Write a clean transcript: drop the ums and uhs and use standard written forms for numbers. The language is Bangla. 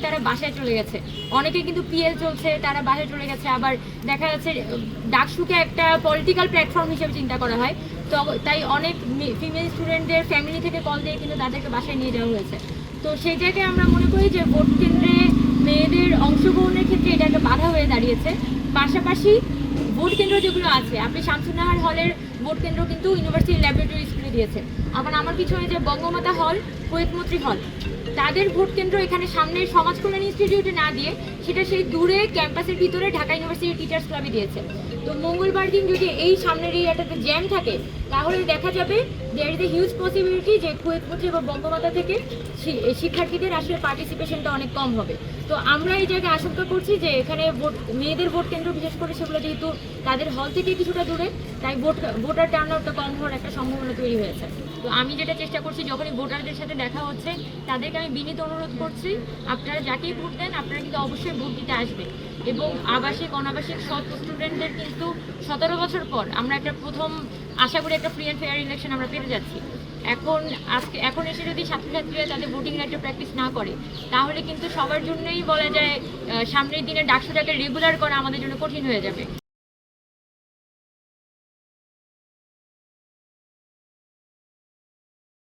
তারা বাসায় চলে গেছে, অনেকে কিন্তু পিএল চলছে তারা বাসায় চলে গেছে, আবার দেখা যাচ্ছে ডাকসুকে একটা পলিটিক্যাল প্ল্যাটফর্ম হিসেবে চিন্তা করা হয়। তো তাই অনেক ফিমেল স্টুডেন্টদের ফ্যামিলি থেকে কল দিয়ে কিন্তু তাদেরকে বাসায় নিয়ে যাওয়া হয়েছে। তো সেই জায়গায় আমরা মনে করি যে ভোট কেন্দ্রে মেয়েদের অংশগ্রহণের ক্ষেত্রে এটা একটা বাধা হয়ে দাঁড়িয়েছে। পাশাপাশি ভোট কেন্দ্র যেগুলো আছে, আপনি শামসুন্নাহার হলের ভোট কেন্দ্র কিন্তু ইউনিভার্সিটি ল্যাবরেটরি স্কুলে দিয়েছে। আবার আমার পিছনে যে বঙ্গমাতা হল, কুয়েত মৈত্রী হল, তাদের ভোট কেন্দ্র এখানে সামনের সমাজ কল্যাণ ইনস্টিটিউটে না দিয়ে সেটা সেই দূরে ক্যাম্পাসের ভিতরে ঢাকা ইউনিভার্সিটি টিচার্স ক্লাবে দিয়েছে। তো মঙ্গলবার দিন যদি এই সামনের এরিয়াটাতে জ্যাম থাকে তাহলে দেখা যাবে there is a huge possibility যে কুয়েত মৈত্রী বা বঙ্গমাতা থেকে শিক্ষার্থীদের আসলে পার্টিসিপেশনটা অনেক কম হবে। তো আমরা এই জায়গায় আশঙ্কা করছি যে এখানে মেয়েদের ভোট কেন্দ্র বিশেষ করে সেগুলো যেহেতু তাদের হল থেকে কিছুটা দূরে, তাই ভোটার টার্ন আউটটা কম হওয়ার একটা সম্ভাবনা তৈরি হয়েছে। তো আমি যেটা চেষ্টা করছি, যখনই ভোটারদের সাথে দেখা হচ্ছে তাদেরকে আমি বিনীত অনুরোধ করছি, আপনারা যাকেই ভোট দেন আপনারা কিন্তু অবশ্যই ভোট দিতে আসবে। এবং আবাসিক অনাবাসিক সব স্টুডেন্টদের কিন্তু 17 বছর পর আমরা একটা প্রথম আশা করি একটা ফ্রি অ্যান্ড ফেয়ার ইলেকশন আমরা পেতে যাচ্ছি। এখন এসে যদি ছাত্রছাত্রীরা তাদের ভোটিং রাইটটা প্র্যাকটিস না করে তাহলে কিন্তু সবার জন্যই বলা যায় সামনের দিনে ডাকসুটাকে রেগুলার করা আমাদের জন্য কঠিন হয়ে যাবে।